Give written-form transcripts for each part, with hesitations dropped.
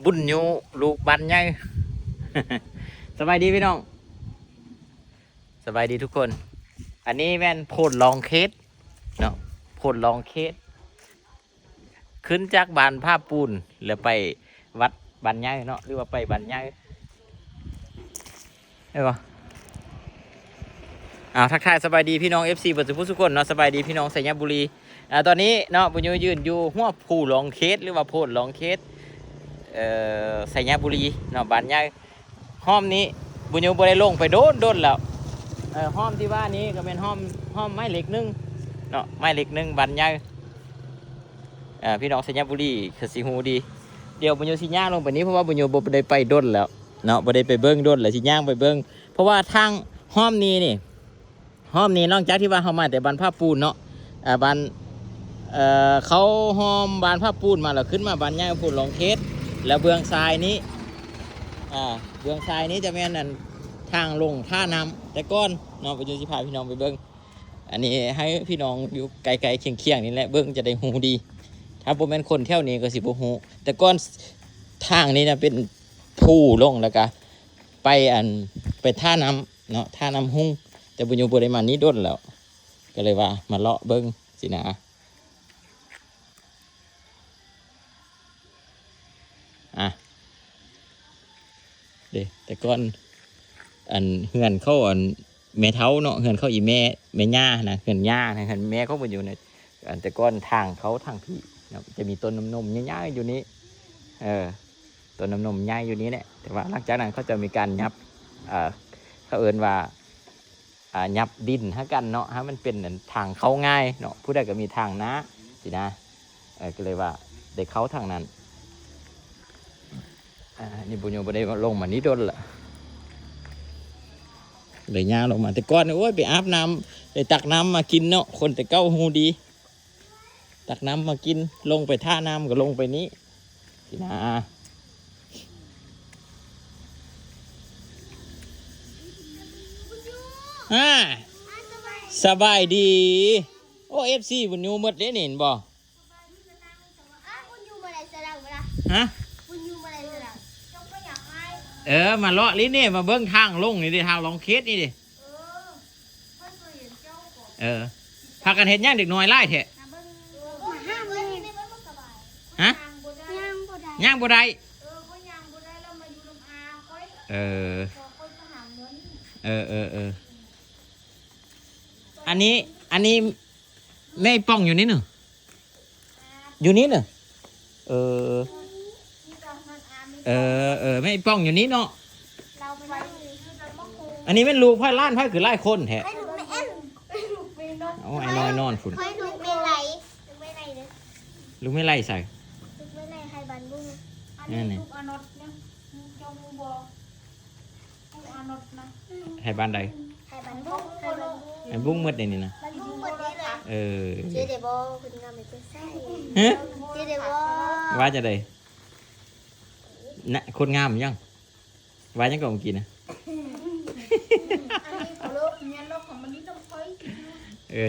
บุญยูลูกบันใหญ่ สบายดีพี่น้องสบายดีทุกคน อันนี้แม่นโพดลองเคสเนาะโพดลองเคสขึ้นจากบานผ้าปูนแล้วไปวัดบันใหญ่เนาะหรือว่าไปบันใหญ่ได้ปะทักทายสบายดีพี่น้อง FC ปัจจุบันทุกคนเนาะสบายดีพี่น้องสัญญาบุรีตอนนี้เนาะบุญยูยืนอยู่หัวผู้ลองเคสหรือว่าโพดลองเคสสัญญาบุรีเนาะบ้านใหญ่ห้อมนี้บุญโยบได้ลงไปโดนแล้วห้อมที่ว่านี้ก็เป็นห้อมไม้เหล็กนึงเนาะไม้เหล็กนึงบ้านใหญ่พี่น้องสัญญาบุรีคือสีหูดีเดี๋ยวบุญโยสิย่างลงไปนี้เพราะว่าบุญโยบ่ได้ไปโดนแล้วเนาะบ่ได้ไปเบิ้งโดนแล้วสิย่างไปเบิ้งเพราะว่าทางห้อมนี้นี่ห้อมนี้นอกจากที่ว่าเขามาแต่บ้านผ้าปูนเนาะบ้านเขาห้อมบ้านผ้าปูนมาแล้วขึ้นมาบ้านใหญ่ปูนลองเคสแล้วเบื้องซ้ายนี้เบื้องซ้ายนี้จะเป็นทางลงท่าน้ำแต่ก้อนเนาะไปดูสิพาพี่น้องไปเบิ้งอันนี้ให้พี่น้องอยู่ไกลๆเคียงๆนี่แหละเบิ้งจะได้หูดีถ้าผมเป็นคนเที่ยวนี้ก็สิบหูแต่ก้อนทางนี้นะเป็นผู้ลงแล้วก็ไปท่าน้ำเนาะท่าน้ำหุ้งแต่บุญโยบริมาณนี้ด้นแล้วก็เลยว่ามาเลาะเบิ้งสินะเด้แต่ก่อนเฮือนเขาแม่เท้าเนาะเฮือนเขาอีแม่ย่านะเฮือนย่านะเฮือนแม่เขาไปอยู่ในแต่ก่อนทางเขาทางพี่จะมีต้นนมย่าอยู่นี้ต้นนมย่าอยู่นี้แหละแต่ว่าหลังจากนั้นเขาจะมีการยับเขาเอิ้นว่ายับดินให้กันเนาะให้มันเป็นทางเข้าง่ายเนาะผู้ใดก็มีทางนะสินะก็เลยว่าได้เข้าทางนั้นนี่บุญโยบได้ลงมานี้โดนละเลยย่างลงมาแต่ก่อนโอ้ยไปอาบน้ำไปตักน้ำมากินเนาะคนแต่เก้าหูดีตักน้ำมากินลงไปท่าน้ำก็ลงไปนี้สินะสบายดีโอ้FC บุญโยหมดเลยนี่เห็นบ่ฮะมาเลาะลิ้นนี่มาเบิ้งทางลงนี่ดิทางลองเคสนี่ดิพากันเห็นย่างเด็กน้อยไล่เถอะฮะย่างบ่ได้อันนี้แม่ป้องอยู่นี่หนึ่งอยู่นี่หนึ่งแม่ป้องอยู่นี้เนาะอันนี้เป็นลูกพ่อล้านพ่อคือไล่คนแท้เอาไอ้น้อยนอนฝุ่นลูกไม่ไล่ใส่นี่นี่ให้บ้านใดให้บุ้งมืดเลยนี่นะว่าจะได้นะคนงามยังว่ายังก่อนกินนะ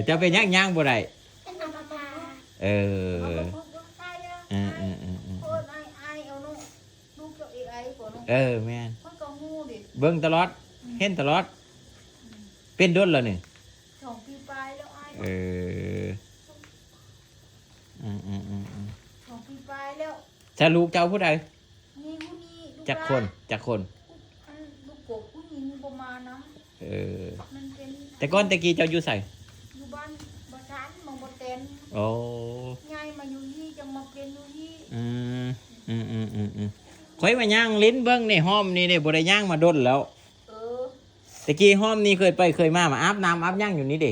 จะเป็นย่างบ่ได้แม่นเบิ่งตลอดเห็นตลอดเป็นด้นแล้วนี่จะลูกเจ้าผู้ใดจักคนแต่ก้อนตะกี้เจ้าอยู่ใส่อยู่บ้านบ้านชั้นมองบนเต็นโอ้ง่ายมาอยู่ยี่จะมาเป็นอยู่ยี่ค่อยมาย่างลิ้นเบิ้งในห้อมนี่เนี่ยบ่ได้ย่างมาดนแล้วตะกี้ห้อมนี่เคยมาอาบน้ำอาบย่างอยู่นี่ดิ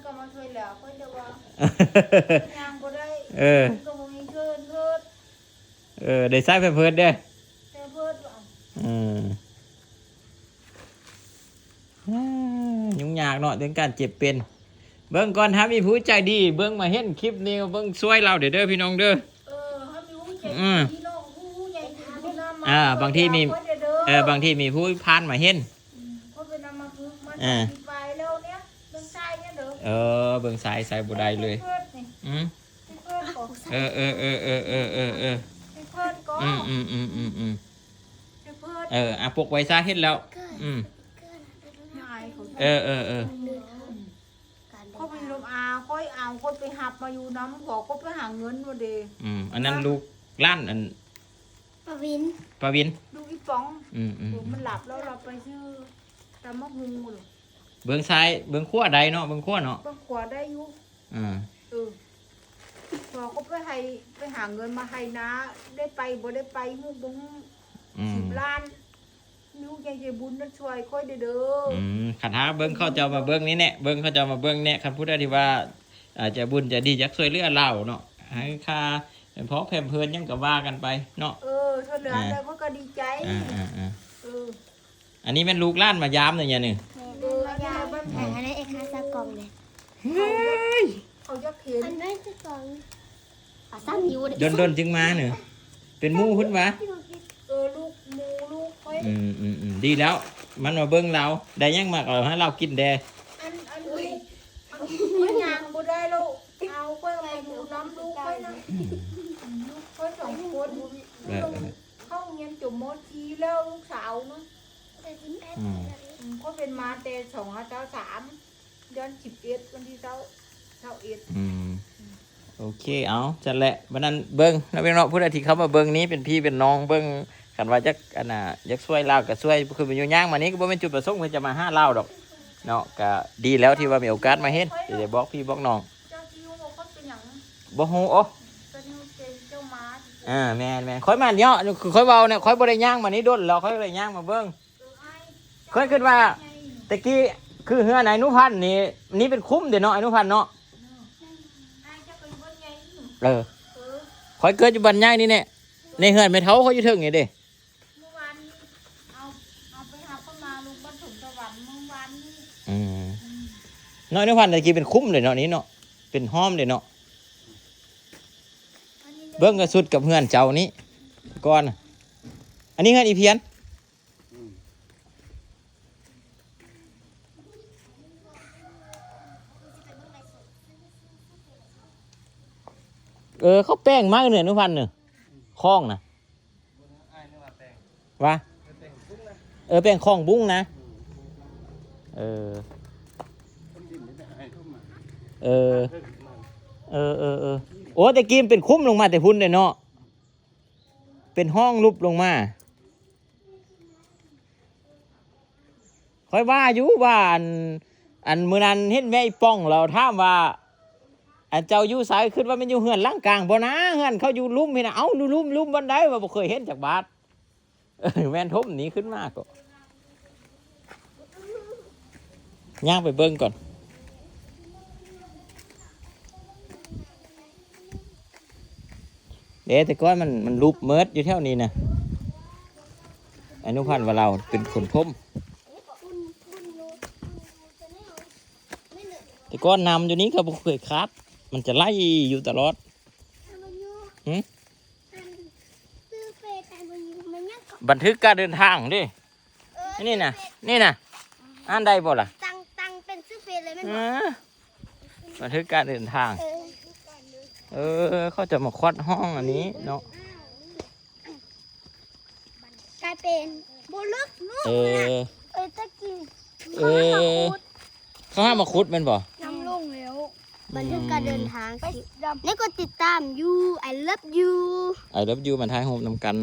ก็มาเคยแล้วค่อยจะว่าย่างบ่ได้ก็บ่มีเกินได้ใส่เพิ่นเด้ยุ่งยากเนาะเรื่องการเจ็บเป็นเบิ้งก่อนถ้ามีผู้ใจดีเบิ้งมาเห็นคลิปนี้เบิ้งช่วยเราเด้อพี่น้องเด้อบางที่มีผู้พานมาเห็นเบิ้งสายบุได้เลย จะเพิ่น อ่ะปกไว้ซะเฮ็ดแล้วยายเขา เออเขาไปลมอาค่อยเอาค่อยไปหับมาอยู่น้ำขอก็ไปหาเงินมาเด อันนั้นลูกล้านอัน ปวิน ปาวิน ลูกอีป๋อง ๆ มันหลับแล้วเราไปซื้อตำมะฮุงหรอ เบื้องซ้ายเบื้องขวาใดเนาะเบื้องขวาเนาะ บางขวาได้อยู่ พอก็ไปหาเงินมาให้นะได้ไปบ่ได้ไปฮู้บ่ฮู้10 ล้านนิ้วใจบุญนั่นช่วยค่อยเด้อ ขันหาเบิ้งเขาเจ้ามาเบิ้งนี้เนี่ยเบิ้งเขาเจ้ามาเบิ้งเนี่ยคันพูดได้ที่ว่าอาจจะบุญจะดีจักช่วยเหลือเราเนาะให้ค่าเพราะแพมเพิร์นยังก็ว่ากันไปเนาะช่วยเหลือได้เขาก็ดีใจอันนี้เป็นลูกล้านมายามเลยเนี่ยหนึ่ง มายาบ้านแผงอะไรเอกคาสกล่องเลย เขาจะเห็น อันนั้นสกล่องสั้นนิ้ว ดนจึงมาเนอะเป็นหมู่ขึ้นมา ลูกหมูลูกค่อย ดีแล้วมันมาเบิ้งเราได้ยังมากเอาให้เรากินแด อันนี้ค่อยยางบ่ได้ลูกเอาค่อยมาอยู่น้ำลูกค่อยนะลูกค่อย2 คนเข้าเรียนจบม.ทีแล้วลูกสาวเนาะก็เป็นมาแต่2593 เดือน 11 วันที่21โอเคเอาจัดแหละวันนั้นเบิ้งแล้วเป็นเนาะผู้ใดที่เขามาเบิ้งนี้เป็นพี่เป็นน้องเบิ้งกันว่าจักอันน่ะจักช่วยเล่าก็ช่วยคือเป็นอยู่ย่างมานี้ก็บ่เป็นจุดประสงค์เพื่อจะมาหาเล่าดอกเนาะก็ดีแล้วที่ว่ามีโอกาสมาเฮ็ดเดี๋ยวบอกพี่บอกน้อง เจ้าที่ฮู้เขาเป็นหยัง บ่ฮู้โอ้ เป็นเจ้าม้า แม่นค่อยมาเนาะคือค่อยเว้าเนี่ยค่อยบ่ได้ย่างมานี้โดนแล้วค่อยเลยย่างมาเบิ่งค่อยคิดว่าตะกี้คือเฮือนอนุพันธ์นี่เป็นคุ้มเด้เนาะอนุพันธ์เนาะค่อยเกิดอยู่บ้านใหญ่นี่แน่ในเฮือนแม่เฒ่าเขาอยู่ถึงนี่เด้ เมื่อวานเอาไปหาเข้ามาลุงบ้านถมสวรรค์เมื่อวานนี้ น้อยอนุพันธ์ตะกี้เป็นคุ้มเลยเนาะนี้เนาะเป็นห้อมเด้เนาะเบิ่งก็สุดกับเฮือนเจ้านี้ก่อนอันนี้เฮือนอีเพียนเขาแป้งมากเนี่ยอนุพันธ์เนี่ยคล้องนะวะแป้งคล้องบุ้งนะเออโอ้แต่กี้มเป็นคุ้มลงมาแต่พุ่นเลยเนาะเป็นห้องรูปลงมาค่อยว่าอยู่ว่าอันมื้อนั้นเห็นแม่อีป้องเราถามว่าอันเจ้าอยู่สายขึ้นว่ามันอยู่เฮือนล่างกลางบ่นะเฮือนเขาอยู่ลุ่มนี่นะเอ้าลุ่มบันไดว่าบ่เคยเห็นจากบาทแม่นทบหนีขึ้นมากก็ย่างไปเบิ่งก่อนแต่ก้อนมันรูปเมิดอยู่แถวนี้นะอนุพันธ์ว่าเราเป็นคนทมแต่ก้อนนำอยู่นี้ก็บ่เคยครับมันจะไล่อยู่ตลอดบันทึกการเดินทางดินี่นะอ่านได้บ่ล่ะตังเป็นชื่อเฟซเลยไม่บันทึกการเดินทางเขาจะมาควัดห้องอันนี้เนาะ กลายเป็นโบลึกลูกตะกี้เขาห้ามมาคุดมันบ่น้ำลงแล้วบันทึกการเดินทางนี่ก็ติดตาม you I love you I love you มันท้ายโฮมนำกัน I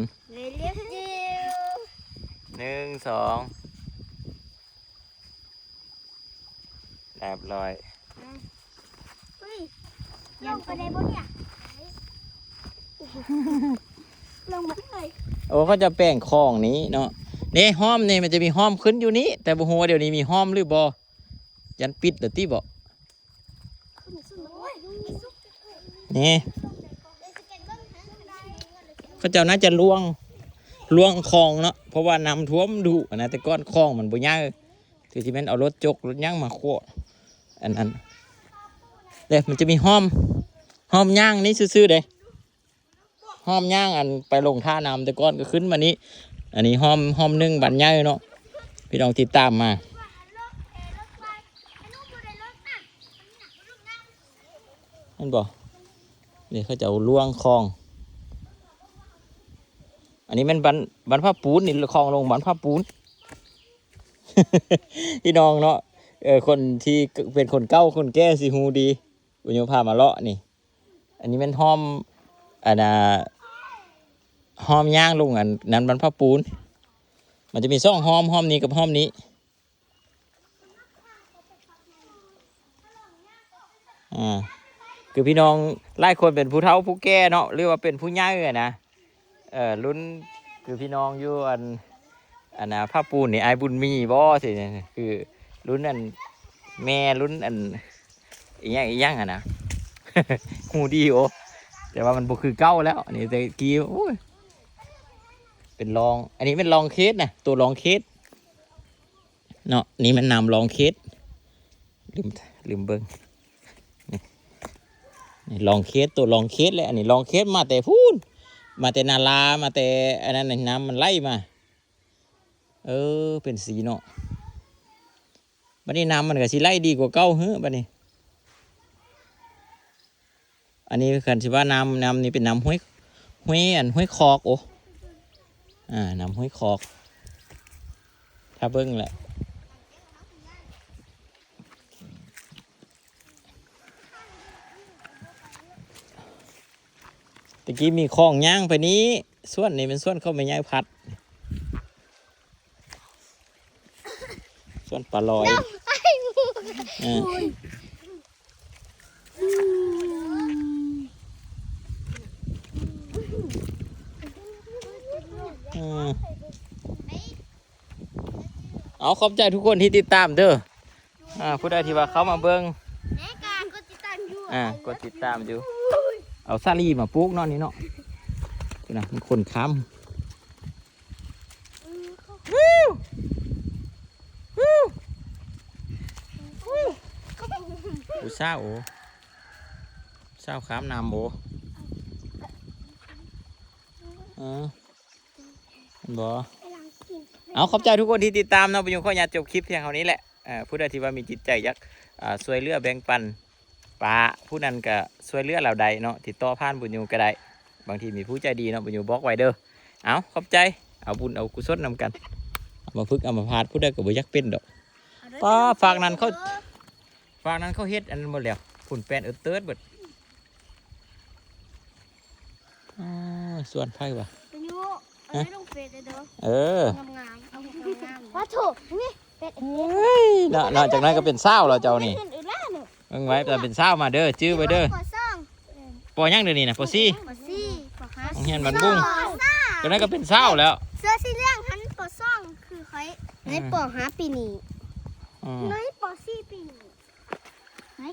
love you 1 2เรียบร้อยลงไปได้บ่เนี่ยลงมาเลยโอ้เขาจะแป้งคลองนี้เนาะนี่ห้อมนี่มันจะมีห้อมขึ้นอยู่นี้แต่บ่ฮู้ว่าเดี๋ยวนี้มีห้อมหรือบ่ยันปิดหรือติบ่นี่เขาเจ้าน่าจะล่วงคลองเนาะเพราะว่าน้ำท่วมดุนะแต่ก้อนคลองมันบ่ยาวถือที่แม่นเอารถจกรถย่างมาโคอันเด้มันจะมีห้อมย่างนี้ซื่อๆเด้ห้อมย่างอันไปลงท่าน้ำแต่ก้อนก็ขึ้นมานี้อันนี้ห้อม1บันใหญ่เนาะพี่น้องติดตามมาเห็นบ่นี่เขาจะเอาล่วงคลอง อันนี้มันบันผ้าปูนนี่คลองลงบันผ้าปูน พี่น้องเนาะคนที่เป็นคนเก้าคนแก่สิฮูดีบุญโยพามาเลาะนี่ อันนี้มันห้อมห้อมย่างลงอันนั้นบันผ้าปูนมันจะมีซ่องห้อมนี้กับห้อมนี้คือพี่น้องหลายคนเป็นผู้เฒ่าผู้แก่เนาะหรือว่าเป็นผู้ใหญ่นะรุ่นคือพี่น้องอยู่อันผ้าปูนนี่ไอ้บุญมีบ่สิคือรุ่นอันแม่รุ่นอันอีกอย่างนะ หูดีโอแต่ว่ามันบ่คือเก้าแล้วอันนี้แต่กี้โอ้ยเป็นรองอันนี้เป็นรองเคสนะตัวรองเคสเนาะนี่มันนำรองเคสลืมเบิ้งนี่รองเคสตัวรองเคสเลยอันนี้รองเคสมาแต่พูนมาแต่นาลามาแต่อันนั้นน้ำมันไหลมาเป็นสีเนาะบัดนี้น้ำมันก็สิไหลดีกว่าเก้าเฮ้บัดนี้อันนี้คันสิว่าน้ำนี่เป็นน้ำห้วยคอกโอ้น้ำห้วยคอกถ้าเบิ้งแหละตะกี้มีคลองย่างไปนี้ส่วนนี้เป็นส่วนเข้าไม่ย่ายพัดส่วนปลาลอยเอาขอบใจทุกคนที่ติดตามเด้อผู้ใดที่ว่าเข้ามาเบิ้งกดติดตามอยู่เอาซาลีมาปลูกเนาะนี่เนาะนะมันคนค้ำอูซ่าโอซ่าค้ำนำโอบ่เอาขอบใจทุกคนที่ติดตามเนาะประโยชน์ข้ออยากจบคลิปเพียงเท่านี้แหละผู้ใดที่ว่ามีจิตใจอยากช่วยเหลือแบ่งปันปลาผู้นั้นก็ช่วยเหลือเราใดเนาะติดต่อผ่านบุญยูก็ได้บางทีมีผู้ใจดีเนาะบุญยูบอกไว้เด้อเอาขอบใจเอาบุญเอากุศลนำกันเอามาฝึกเอามาพาดผู้ใดก็บ่อยากเป็นดอกป้าฝากนั้นเขาเฮ็ดอันหมดแล้วฝุ่นแป้นเติร์ดเบิดส่วนไผ่ว่ะเอาลงเฟซเด้องามเอางามว่าถูกนี่เป็ดเนาะจากนั้นก็เป็นเศร้าเราเจ้านี่เบิ่งไว้แต่เป็นเศร้ามาเด้อจื้อไว้เด้อปอยังเดี๋ยวนี้นะปอซี่ของเฮียนบันบุ้งจากนั้นก็เป็นเศร้าแล้วเสื้อสีเหลืองหันปอซ่องคือใครในปอ5 ปีนี้ในปอ4 ปีนี้